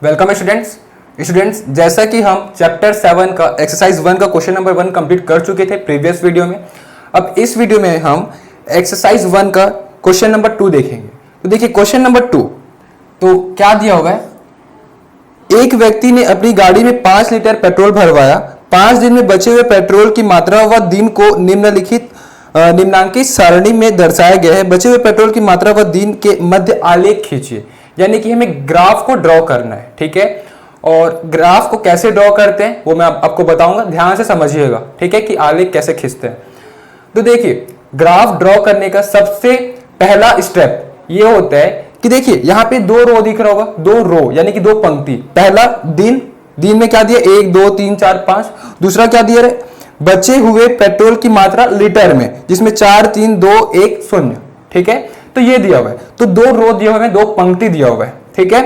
Welcome students जैसा कि हम चैप्टर 7 का एक्सरसाइज 1 का क्वेश्चन नंबर 1 कंप्लीट कर चुके थे प्रीवियस वीडियो में। अब इस वीडियो में हम एक्सरसाइज 1 का क्वेश्चन नंबर 2 देखेंगे। तो देखिए क्वेश्चन नंबर 2 तो क्या दिया होगा है, एक व्यक्ति ने अपनी गाड़ी में 5 लीटर पेट्रोल भरवाया। 5 दिन में बचे हुए पेट्रोल की मात्रा व दिन को निम्नांकित सारणी में दर्शाया गया है। बचे हुए पेट्रोल की मात्रा व दिन के मध्य आलेख खींचिए। यानी कि हमें ग्राफ को ड्रॉ करना है, ठीक है। और ग्राफ को कैसे ड्रॉ करते हैं वो मैं आपको बताऊंगा, ध्यान से समझिएगा, ठीक है, कि आलेख कैसे खींचते हैं। तो देखिए ग्राफ ड्रॉ करने का सबसे पहला स्टेप ये होता है कि देखिए यहां पे 2 रो दिख रहा होगा, 2 रो यानी कि 2 पंक्ति। पहला दिन में क्या दिया 1 2 3 4 5। दूसरा क्या दिया है, बचे हुए पेट्रोल की मात्रा लीटर में, जिसमें 4 3 2 1 0, ठीक है। तो ये दिया हुआ है, तो 2 रो दिया हुआ है, 2 पंक्ति दिया हुआ है, ठीक है।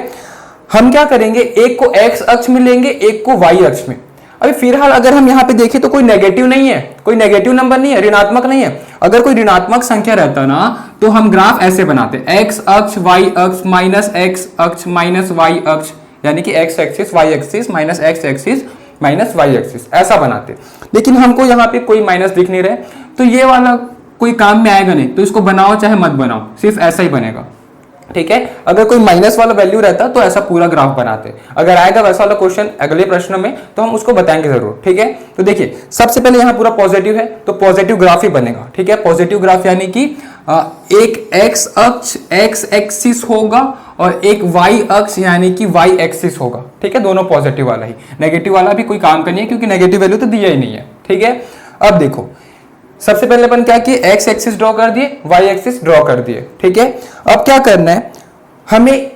हम क्या करेंगे, एक को x अक्ष में लेंगे, एक को y अक्ष में। अभी फिलहाल अगर हम यहां पे देखें तो कोई नेगेटिव नहीं है, कोई नेगेटिव नंबर नहीं है, ऋणात्मक नहीं है। अगर कोई ऋणात्मक संख्या रहता ना तो हम ग्राफ ऐसे बनाते, x अक्ष y अक्ष माइनस x अक्ष माइनस y अक्ष, यानी कि x axis y axis minus x axis minus y axis, ऐसा बनाते। लेकिन हमको यहाँ पे कोई माइनस दिख नहीं रहे, तो ये वाला कोई काम में आएगा नहीं, तो इसको बनाओ चाहे मत बनाओ, सिर्फ ऐसा ही बनेगा, ठीक है। अगर कोई माइनस वाला वैल्यू रहता तो ऐसा पूरा ग्राफ बनाते। अगर आएगा वैसा वाला क्वेश्चन अगले प्रश्न में तो हम उसको बताएंगे जरूर, ठीक है। तो देखिए सबसे पहले यहाँ पूरा पॉजिटिव है तो पॉजिटिव ग्राफ ही बनेगा, ठीक है। पॉजिटिव ग्राफ यानी कि एक x अक्ष x एक्सिस होगा और एक y अक्ष यानी कि y एक्सिस होगा, ठीक है। दोनों पॉजिटिव वाला ही, नेगेटिव वाला भी कोई काम का नहीं है क्योंकि नेगेटिव वैल्यू तो दिया ही नहीं है, ठीक है। अब देखो सबसे पहले अपन क्या किए, x एक्सिस ड्रॉ कर दिए, y एक्सिस ड्रॉ कर दिए, ठीक है। अब क्या करना है, हमें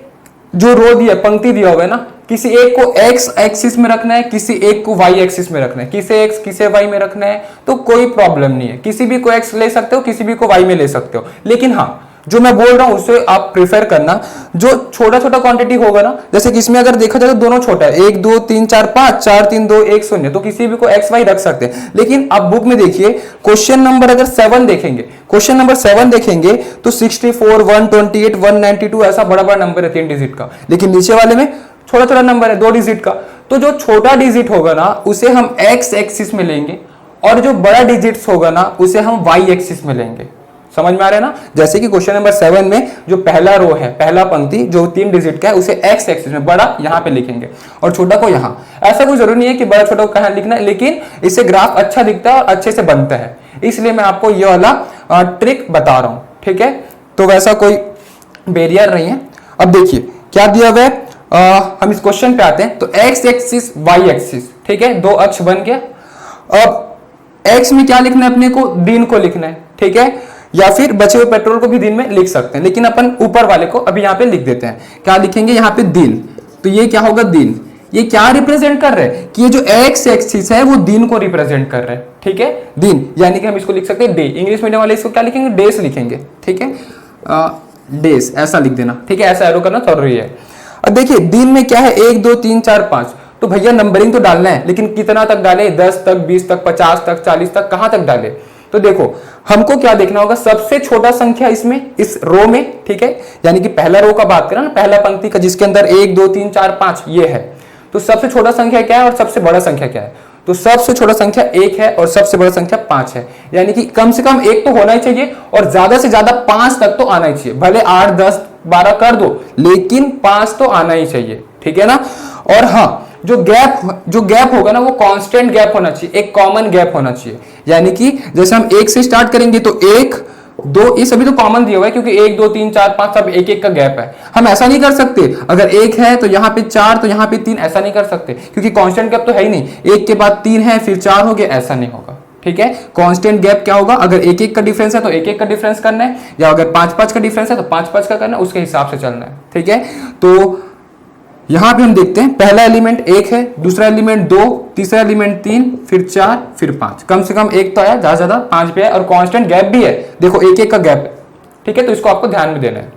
जो रो दिया पंक्ति दिया हुआ है ना, किसी एक को x एक्सिस में रखना है, किसी एक को y एक्सिस में रखना है। किसे x किसे y में रखना है तो कोई प्रॉब्लम नहीं है, किसी भी को x ले सकते हो, किसी भी को y में ले सकते हो। लेकिन हाँ जो मैं बोल रहा हूं उसे आप प्रेफर करना, जो छोटा छोटा क्वांटिटी होगा ना, जैसे कि इसमें अगर देखा जाए तो दोनों छोटा है, 1 2 3 4 5 4 3 2 1 0, तो किसी भी को x y रख सकते हैं। लेकिन आप बुक में देखिए क्वेश्चन नंबर अगर 7 देखेंगे, क्वेश्चन नंबर 7 देखेंगे तो 64 128 192 ऐसा बड़ा बड़ा नंबर है 3 डिजिट का, लेकिन नीचे वाले में छोटा छोटा नंबर है 2 डिजिट का। तो जो छोटा डिजिट होगा ना उसे हम x एक्सिस में लेंगे और जो बड़ा डिजिट होगा ना उसे हम y एक्सिस में लेंगे। समझ में आ रहा है ना। जैसे कि क्वेश्चन नंबर 7 में जो पहला रो है, पहला पंक्ति जो 3 डिजिट का है उसे x एक्सिस में, बड़ा यहां पे लिखेंगे और छोटा को यहां। ऐसा कोई जरूरी नहीं है कि बड़ा छोटा को कहां लिखना है, लेकिन इससे ग्राफ अच्छा दिखता है और अच्छे से बनता है, इसलिए मैं आपको ये वाला ट्रिक बता रहा हूं, ठीक है। तो वैसा कोई बैरियर नहीं है। अब देखिए क्या दिया हुआ है, हम इस क्वेश्चन पे आते हैं। तो x एक्सिस y एक्सिस, ठीक है, 2 अक्ष बन गया। अब x में क्या लिखना है अपने को, दिन को लिखना है, ठीक है, या फिर बचे हुए पेट्रोल को भी दिन में लिख सकते हैं, लेकिन अपन ऊपर वाले को अभी यहाँ पे लिख देते हैं। क्या लिखेंगे यहाँ पे दिन, तो ये क्या होगा दिन। ये क्या रिप्रेजेंट कर रहे हैं कि ये जो x एक्सिस है वो दिन को रिप्रेजेंट कर रहे हैं, ठीक है, दिन। यानी कि हम इसको लिख सकते हैं डे। इंग्लिश मीडियम वाले इसको क्या लिखेंगे, डेज लिखेंगे, ठीक है, डेज ऐसा लिख देना, ठीक है, ऐसा एरो करना जरूरी है। अब देखिए दिन में क्या है 1 2 3 4 5, तो भैया नंबरिंग तो डालना है, लेकिन कितना तक डाले, 10 तक 20 तक 50 तक 40 तक, कहां तक डाले। तो देखो हमको क्या देखना होगा, सबसे छोटा संख्या इसमें इस रो में, ठीक है, यानी कि पहला रो का बात करें ना, पहला पंक्ति का जिसके अंदर 1 2 3 4 5 ये है। तो सबसे छोटा संख्या क्या है और सबसे बड़ा संख्या क्या है, तो सबसे छोटा संख्या 1 है और सबसे बड़ा संख्या 5 है। यानी कि कम से कम 1 तो होना ही चाहिए और ज्यादा से ज्यादा 5 तक तो आना ही चाहिए। भले 8 10 12 कर दो लेकिन 5 तो आना ही चाहिए, ठीक है ना। और हाँ जो गैप होगा ना वो कांस्टेंट गैप होना चाहिए, एक कॉमन गैप होना चाहिए। यानी कि जैसे हम 1 से स्टार्ट करेंगे तो 1 2, ये सभी तो कॉमन दिया हुआ है क्योंकि 1 2 3 4 5 सब एक एक का गैप है। हम ऐसा नहीं कर सकते अगर 1 है तो यहाँ पे 4 तो यहाँ पे 3, ऐसा नहीं कर सकते क्योंकि कांस्टेंट गैप तो है ही नहीं। 1 के बाद 3 है फिर 4 हो गया, ऐसा नहीं होगा, ठीक है। कांस्टेंट गैप क्या होगा, अगर 1 1 का डिफरेंस है तो 1 1 का डिफरेंस करना है, या अगर 5 5 का डिफरेंस है तो 5 5 का करना है, उसके हिसाब से चलना है, ठीक है। तो यहां पे हम देखते हैं पहला एलिमेंट 1 है, दूसरा एलिमेंट 2, तीसरा एलिमेंट 3, फिर 4, फिर 5। कम से कम 1 तो आया, ज्यादा से ज्यादा 5 भी है और कांस्टेंट गैप भी है। देखो 1 1 का गैप है, ठीक है, तो इसको आपको ध्यान में देना है।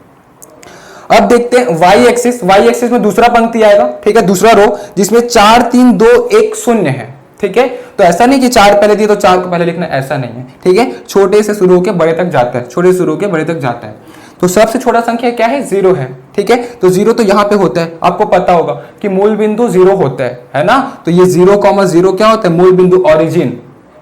अब देखते हैं y एक्सिस। y एक्सिस में दूसरा पंक्ति आएगा, ठीक है, दूसरा रो जिसमें 4 3 2 1 0 है, ठीक है। तो ऐसा नहीं कि 4 पहले दिए तो 4 को पहले लिखना, ऐसा नहीं है, ठीक है। छोटे से शुरू होकर बड़े तक जाता है, छोटे से शुरू होकर बड़े तक जाता है। तो सबसे छोटा संख्या क्या है, 0 है। ठीक है, तो 0 तो यहाँ पे होता है, आपको पता होगा कि मूल बिंदु 0 होता है ना। तो ये 0,0 क्या होता है, मूल बिंदु ओरिजिन,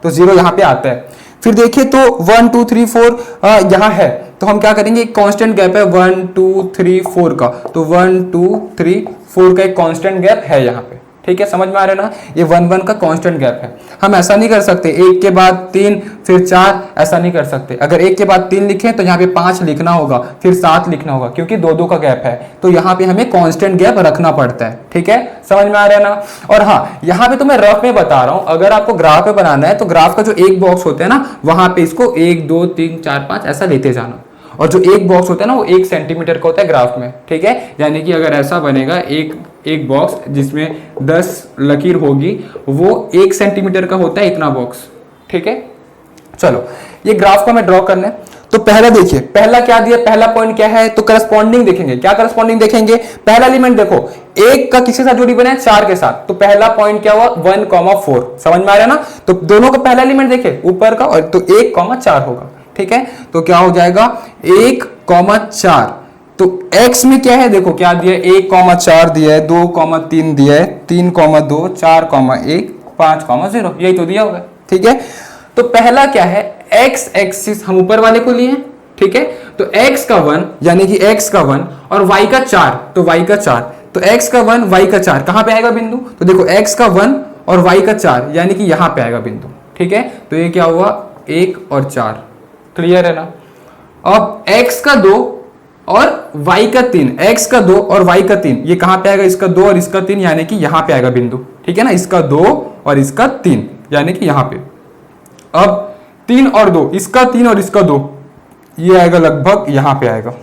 तो 0 यहाँ पे आता है। फिर देखिए तो 1 2 3 4 यहाँ है, तो हम क्या करेंगे, एक कांस्टेंट गैप है 1 2 3 4 का, तो 1 2 3 4 का एक कांस्टेंट गैप है यहाँ पे। ठीक है, समझ में आ रहा है ना, ये 1 1 का कांस्टेंट गैप है। हम ऐसा नहीं कर सकते 1 के बाद 3 फिर 4, ऐसा नहीं कर सकते। अगर 1 के बाद 3 लिखें तो यहाँ पे 5 लिखना होगा, फिर 7 लिखना होगा, क्योंकि 2 2 का गैप है, तो यहाँ पे हमें कांस्टेंट गैप रखना पड़ता है। ठीक है, समझ में आ रहा है ना। और हाँ, यहाँ पे तो मैं रफ में बता रहा हूँ, अगर आपको ग्राफ पे बनाना है तो ग्राफ का जो एक बॉक्स होता है ना, वहां पे इसको 1 2 3 4 5 ऐसा लेते जाना, और जो एक बॉक्स होता है ना वो 1 सेंटीमीटर का होता है ग्राफ में। ठीक है, यानी कि अगर ऐसा बनेगा एक बॉक्स जिसमें 10 लकीर होगी, वो 1 सेंटीमीटर का होता है इतना बॉक्स। ठीक है, चलो ये ग्राफ को हमें ड्रॉ करना है। तो पहला देखिए, पहला क्या दिया, पहला पॉइंट क्या है, तो करस्पॉन्डिंग देखेंगे। क्या करस्पॉन्डिंग देखेंगे, पहला एलिमेंट देखो 1 का किसके साथ जोड़ी बना है, 4 के साथ, तो पहला पॉइंट क्या हुआ 1,4। समझ में आ रहा है ना। तो दोनों का पहला एलिमेंट देखे ऊपर का, और तो 1,4 होगा। ठीक है, तो क्या हो जाएगा 1,4। तो x में क्या है, देखो क्या दिया है, 1,4 दिया है, 2,3 दिया है, 3,2, 4,1, 5,0, यही तो दिया होगा। ठीक है, तो पहला क्या है, x एक्सिस हम ऊपर वाले को लिए हैं। ठीक है, तो x का 1 यानी कि x का 1 और y का 4, तो y का 4, तो x का 1 y का 4 कहां पे आएगा बिंदु, तो देखो x का 1 और y का 4 यानी कि यहां पे आएगा बिंदु। ठीक है, तो ये क्या हुआ 1 और 4, क्लियर है ना। अब x का 2 और y का 3, x का 2 और y का 3, ये कहां पे आएगा, इसका 2 और इसका 3 यानी कि यहां पे आएगा बिंदु। ठीक है ना, इसका 2 और इसका 3 यानी कि यहां पे। अब 3 और 2, इसका 3 और इसका 2, ये आएगा लगभग यहां पे आएगा।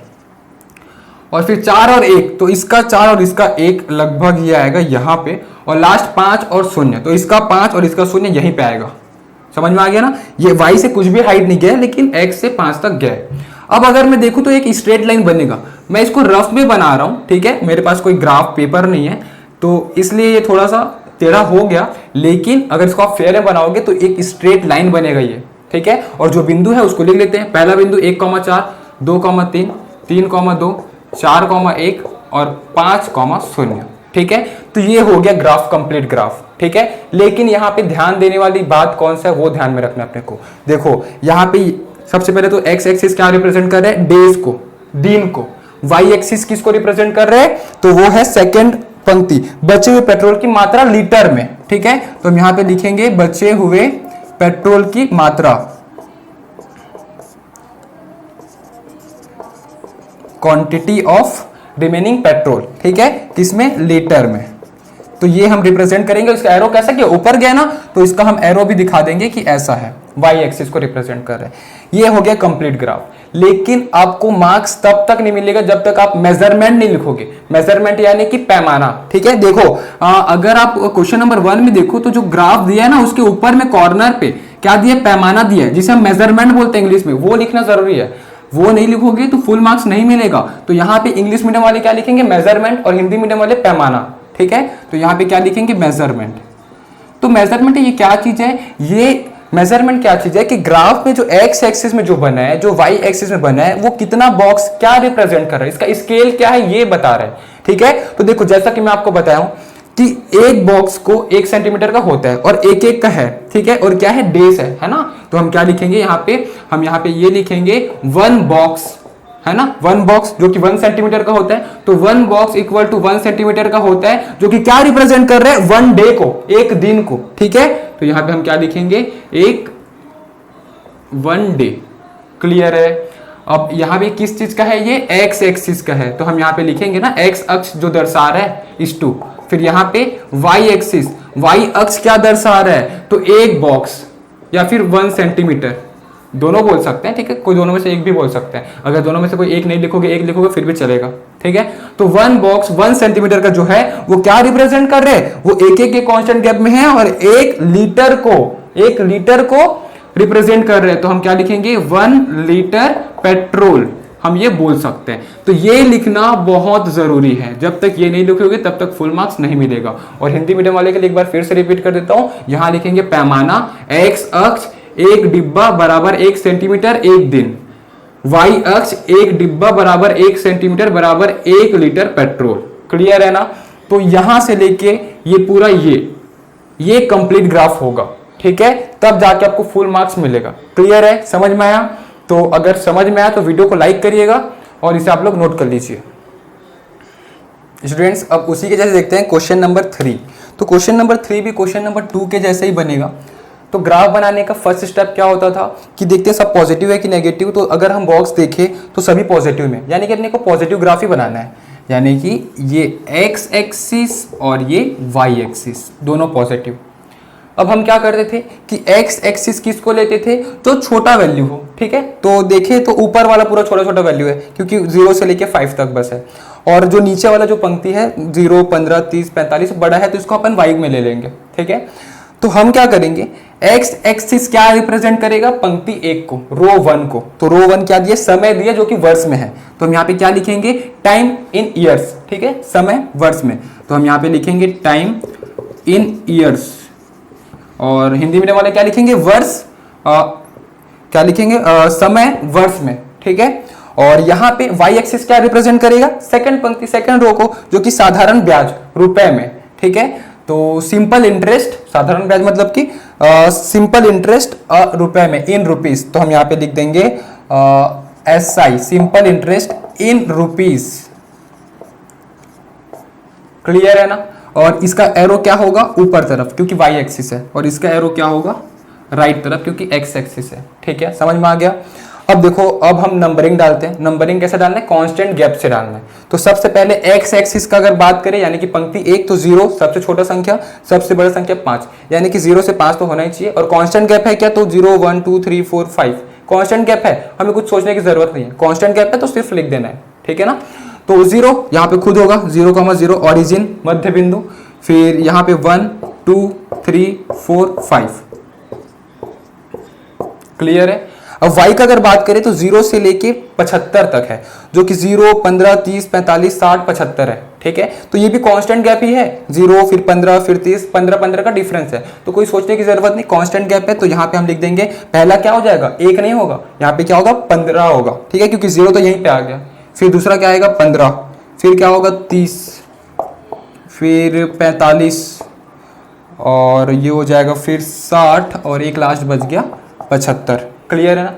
और फिर 4 और 1, तो इसका 4 और इसका 1 लगभग ये आएगा यहां पे। और लास्ट 5 और 0, तो इसका 5 और इसका 0 यहीं पे आएगा। समझ में आ गया ना, ये y से कुछ भी हाइट नहीं गया, लेकिन x से 5 तक गया। अब अगर मैं देखूं तो एक स्ट्रेट लाइन बनेगा, मैं इसको रफ में बना रहा हूं। ठीक है, मेरे पास कोई ग्राफ पेपर नहीं है, तो इसलिए ये थोड़ा सा टेढ़ा हो गया, लेकिन अगर इसको आप फेयर में बनाओगे तो एक स्ट्रेट लाइन बनेगा ये। ठीक है, और जो बिंदु है उसको लिख लेते हैं। पहला बिंदु 1,4, 2,3, 3,2, 4,1 और 5,0। ठीक है, तो ये हो गया ग्राफ, कंप्लीट ग्राफ। ठीक है, लेकिन यहाँ पे ध्यान देने वाली बात कौन सा है, वो ध्यान में रखना अपने को। देखो यहाँ पे सबसे पहले तो x एक्सिस क्या रिप्रेजेंट कर रहे हैं, डेज को, दिन को। y एक्सिस किसको रिप्रेजेंट कर रहे हैं, तो वो है सेकंड पंक्ति, बचे हुए पेट्रोल की मात्रा लीटर में। ठीक है, तो हम यहाँ पे लिखेंगे बचे हुए पेट्रोल की मात्रा, क्वांटिटी ऑफ रिमेनिंग पेट्रोल। ठीक है, किसमें, लीटर में। तो ये हम रिप्रेजेंट करेंगे। इसका एरो कैसा किया, ऊपर गया ना, तो इसका हम एरो भी दिखा देंगे कि ऐसा है, y एक्सिस को रिप्रेजेंट कर रहे हैं। ये हो गया कंप्लीट ग्राफ। लेकिन आपको मार्क्स तब तक नहीं मिलेगा जब तक आप मेजरमेंट नहीं लिखोगे। मेजरमेंट यानी कि पैमाना। ठीक है, देखो अगर आप क्वेश्चन नंबर 1 में देखो तो जो ग्राफ दिया है ना, उसके ऊपर में कॉर्नर पे क्या दिया, पैमाना दिया है, जिसे हम मेजरमेंट बोलते हैं इंग्लिश में, वो लिखना जरूरी है। वो नहीं लिखोगे तो फुल मार्क्स नहीं मिलेगा। तो यहाँ पे इंग्लिश मीडियम वाले क्या लिखेंगे, मेजरमेंट, और हिंदी मीडियम वाले पैमाना। ठीक है, तो यहाँ पे क्या लिखेंगे, मेजरमेंट। तो मेजरमेंट ये क्या चीज है, ये मेजरमेंट क्या चीज है कि ग्राफ में जो x एक्सिस में जो बना है, जो y एक्सिस में बना है, वो कितना बॉक्स क्या रिप्रेजेंट कर रहा है, इसका स्केल क्या है, ये बता रहा है। ठीक है, तो देखो जैसा कि मैं आपको बताया हूं कि एक बॉक्स को 1 सेंटीमीटर का होता है और एक एक का है। ठीक है, और क्या है, डेस है ना। तो हम क्या लिखेंगे यहाँ पे, हम यहाँ पे ये लिखेंगे 1 बॉक्स, है ना, 1 बॉक्स जो कि 1 सेंटीमीटर का होता है। तो 1 बॉक्स इक्वल टू 1 सेंटीमीटर का होता है, जो कि क्या रिप्रेजेंट कर रहे हैं, 1 डे को, एक दिन को। ठीक है, तो यहां पे हम क्या लिखेंगे, एक 1 डे। क्लियर है। अब यहां पे किस चीज का है, ये x एक्सिस का है, तो हम यहां पे लिखेंगे ना x अक्ष जो दर्शा रहा है इस 2। फिर यहां पे y एक्सिस, y अक्ष क्या दर्शा रहा है, तो एक बॉक्स या फिर 1 सेंटीमीटर, दोनों बोल सकते हैं। ठीक है, कोई दोनों में से एक भी बोल सकते हैं। अगर दोनों में से कोई एक नहीं लिखोगे, एक लिखोगे फिर भी चलेगा। ठीक है, तो 1 बॉक्स 1 सेंटीमीटर का जो है वो क्या रिप्रेजेंट कर रहे हैं, वो एक एक के कांस्टेंट गैप में है, और 1 लीटर को रिप्रेजेंट कर रहे हैं। तो हम क्या लिखेंगे, 1 लीटर पेट्रोल, हम ये बोल सकते हैं। तो ये लिखना बहुत जरूरी है, जब तक ये नहीं लिखोगे तब तक फुल मार्क्स नहीं मिलेगा। और हिंदी मीडियम वाले के लिए एक बार फिर से रिपीट कर देता हूं, यहां लिखेंगे पैमाना, x अक्ष, एक डिब्बा बराबर 1 सेंटीमीटर, एक दिन। वाई अक्ष एक डिब्बा बराबर 1 सेंटीमीटर बराबर 1 लीटर पेट्रोल। क्लियर है ना? तो यहां से लेके ये पूरा ये कंप्लीट ग्राफ होगा, ठीक है, तब जाके आपको फुल मार्क्स मिलेगा। क्लियर है? समझ में आया? तो अगर समझ में आया तो वीडियो को लाइक करिएगा और इसे आप लोग नोट कर लीजिए। स्टूडेंट्स, अब उसी के जैसे देखते हैं क्वेश्चन नंबर 3। तो क्वेश्चन नंबर 3 भी क्वेश्चन नंबर 2 के जैसे ही बनेगा। तो ग्राफ बनाने का फर्स्ट स्टेप क्या होता था कि देखते हैं सब पॉजिटिव है कि नेगेटिव। तो अगर हम बॉक्स देखें तो सभी पॉजिटिव में, यानी कि अपने को पॉजिटिव ग्राफ ही बनाना है, यानी कि ये एक्स एक्सिस और ये वाई एक्सिस दोनों पॉजिटिव। अब हम क्या करते थे कि एक्स एक्सिस किसको लेते थे, तो छोटा वैल्यू हो, ठीक है। तो देखें तो ऊपर वाला पूरा छोटा छोटा वैल्यू है, क्योंकि 0 से लेके 5 तक बस है। और जो नीचे वाला जो पंक्ति है 0, 15, 30, 45 बड़ा है, तो इसको अपन वाई में ले लेंगे, ठीक है। तो हम क्या करेंगे, एक्स एक्सिस क्या रिप्रेजेंट करेगा, पंक्ति 1 को, रो 1 को। तो रो 1 क्या दिया, समय दिया, जो कि वर्ष में है। तो हम यहाँ पे क्या लिखेंगे, टाइम इन ईयर्स, ठीक है, समय वर्ष में। तो हम यहाँ पे लिखेंगे टाइम इन ईयर्स। और हिंदी मीडियम वाले क्या लिखेंगे, वर्ष, क्या लिखेंगे, समय वर्ष में, ठीक है। और यहाँ पे वाई एक्सिस क्या रिप्रेजेंट करेगा, सेकंड पंक्ति, सेकंड रो को, जो कि साधारण ब्याज रुपए में, ठीक है। तो सिंपल इंटरेस्ट, साधारण ब्याज मतलब कि सिंपल इंटरेस्ट रुपए में, इन रुपीस। तो हम यहाँ पे लिख देंगे SI, simple interest in rupees. Clear है ना? और इसका एरो क्या होगा, ऊपर तरफ, क्योंकि वाई एक्सिस है। और इसका एरो क्या होगा, राइट तरफ, क्योंकि एक्स एक्सिस है, ठीक है। समझ में आ गया? अब देखो, अब हम नंबरिंग डालते हैं। नंबरिंग कैसे डालना है, कांस्टेंट गैप से डालना है। तो सबसे पहले एक्स एक्सिस का अगर बात करें, यानी कि पंक्ति 1, तो 0 सबसे छोटा संख्या, सबसे बड़ा संख्या 5, यानी कि 0 से 5 तो होना ही चाहिए। और कांस्टेंट गैप है क्या, तो 0, 1, 2, 3, 4, 5 कांस्टेंट गैप है, हमें कुछ सोचने की जरूरत नहीं है। कांस्टेंट गैप है तो सिर्फ लिख देना है, ठीक है ना। तो 0 यहाँ पे खुद होगा, 0,0 ऑरिजिन, मध्य बिंदु। फिर यहाँ पे 1, 2, 3, 4, 5। क्लियर है? अब y का अगर बात करें तो 0 से लेके 75 तक है, जो कि 0, 15, 30, 45, 60, 75 है, ठीक है। तो ये भी कांस्टेंट गैप ही है, 0 फिर 15 फिर 30, 15 का डिफरेंस है। तो कोई सोचने की जरूरत नहीं, कांस्टेंट गैप है। तो यहाँ पे हम लिख देंगे, पहला क्या हो जाएगा, 1 नहीं होगा, यहाँ पे क्या होगा, 15 होगा, ठीक है, क्योंकि 0 तो यहीं पे आ गया। फिर दूसरा क्या आएगा, 15, फिर क्या होगा, 30, फिर 45, और ये हो जाएगा फिर 60, और एक लास्ट बच गया 75। क्लियर है ना?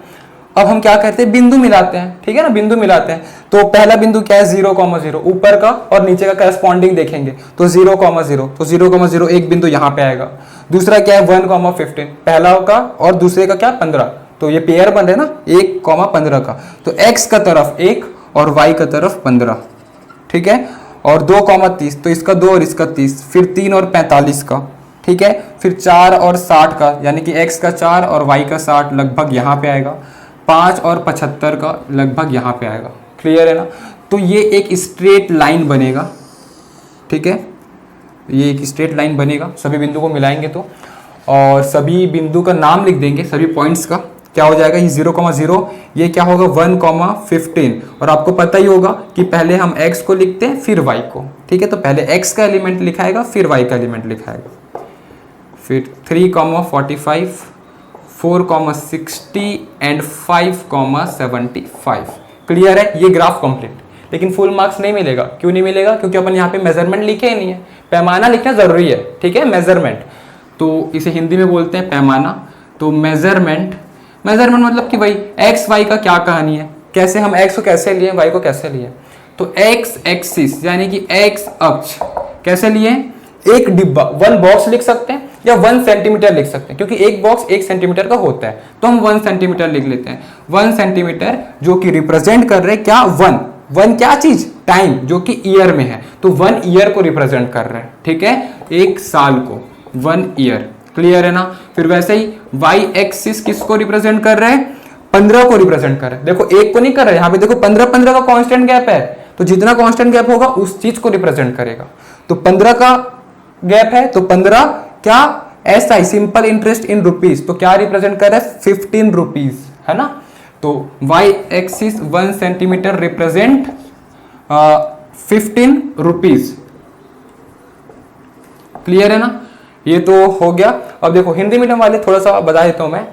अब हम क्या करते हैं, बिंदु मिलाते हैं, ठीक है ना, बिंदु मिलाते हैं। तो पहला बिंदु क्या है, 0,0, ऊपर का और नीचे का करस्पॉन्डिंग देखेंगे। तो 0,0, तो 0,0 एक बिंदु यहाँ पे आएगा। दूसरा क्या है, 1,15, पहला का और दूसरे का क्या, 15। तो ये पेयर बन रहे ना, 1,15 का। तो x का तरफ 1 और y का तरफ 15, ठीक है। और 2,30, तो इसका 2 और इसका 30, फिर 3 और 45 का, ठीक है। फिर 4 और 60 का, यानी कि x का 4 और y का 60 लगभग यहाँ पे आएगा। 5 और 75 का लगभग यहाँ पे आएगा। क्लियर है ना? तो ये एक स्ट्रेट लाइन बनेगा, ठीक है, ये एक स्ट्रेट लाइन बनेगा सभी बिंदु को मिलाएंगे तो। और सभी बिंदु का नाम लिख देंगे, सभी पॉइंट्स का। क्या हो जाएगा, ये 0,0, ये क्या होगा, 1,15। और आपको पता ही होगा कि पहले हम x को लिखते हैं फिर y को, ठीक है। तो पहले x का एलिमेंट लिखाएगा फिर y का एलिमेंट लिखाएगा। फिर 3,45, 4,60 एंड 5,75। क्लियर है? ये ग्राफ कंप्लीट। लेकिन फुल मार्क्स नहीं मिलेगा। क्यों नहीं मिलेगा? क्योंकि अपन यहाँ पे मेजरमेंट लिखे ही नहीं है। पैमाना लिखना जरूरी है, ठीक है, मेजरमेंट। तो इसे हिंदी में बोलते हैं पैमाना। तो मेजरमेंट मतलब कि भाई एक्स वाई का क्या कहानी है, कैसे हम एक्स को कैसे लिए, वाई को कैसे लिए। तो एक्स एक्सिस यानी कि एक्स अक्ष कैसे लिए, एक डिब्बा, 1 बॉक्स लिख सकते हैं या 1 सेंटीमीटर लिख सकते हैं, क्योंकि एक बॉक्स 1 सेंटीमीटर का होता है। तो हम 1 सेंटीमीटर लिख लेते हैं। 1 सेंटीमीटर जो कि रिप्रेजेंट कर रहे हैं क्या, 1 क्या चीज, टाइम, जो कि ईयर में है। तो 1 ईयर को रिप्रेजेंट कर रहे हैं, ठीक है, एक साल को, 1 ईयर। क्लियर है ना? फिर वैसे ही वाई एक्सिस किसको रिप्रेजेंट कर रहे हैं, 15 को रिप्रेजेंट कर रहे हैं। देखो 1 को नहीं कर रहे, यहाँ पे देखो 15 का कांस्टेंट गैप है। तो जितना कांस्टेंट गैप होगा उस चीज को रिप्रेजेंट करेगा। तो 15 का गैप है, तो 15 क्या, SI, simple interest in rupees. तो क्या रिप्रेजेंट कर रहा है, 15 रुपीज, है ना। तो y axis 1 centimetre represent 15 rupees. Clear है ना? ये तो हो गया। अब देखो हिंदी मीडियम वाले थोड़ा सा बता देता हूं मैं।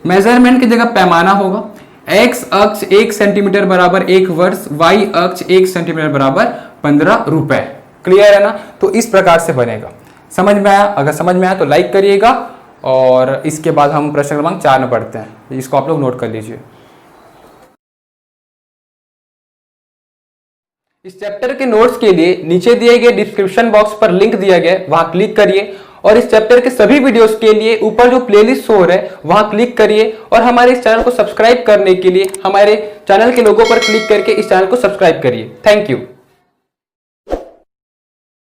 मेजरमेंट की जगह पैमाना होगा, एक्स अक्ष 1 सेंटीमीटर बराबर 1 वर्ष, वाई अक्ष 1 सेंटीमीटर बराबर 15 रुपए। क्लियर है ना? तो इस प्रकार से बनेगा। समझ में आया? अगर समझ में आया तो लाइक करिएगा। और इसके बाद हम प्रश्न क्रमांक 4 में पढ़ते हैं, इसको आप लोग नोट कर लीजिए। इस चैप्टर के नोट्स के लिए नीचे दिए गए डिस्क्रिप्शन बॉक्स पर लिंक दिया गया है, वहां क्लिक करिए और इस चैप्टर के सभी वीडियोस के लिए ऊपर जो प्लेलिस्ट शो हो रहा है वहां क्लिक करिए और हमारे इस चैनल को सब्सक्राइब करने के लिए हमारे चैनल के लोगो पर क्लिक करके इस चैनल को सब्सक्राइब करिए। Thank you.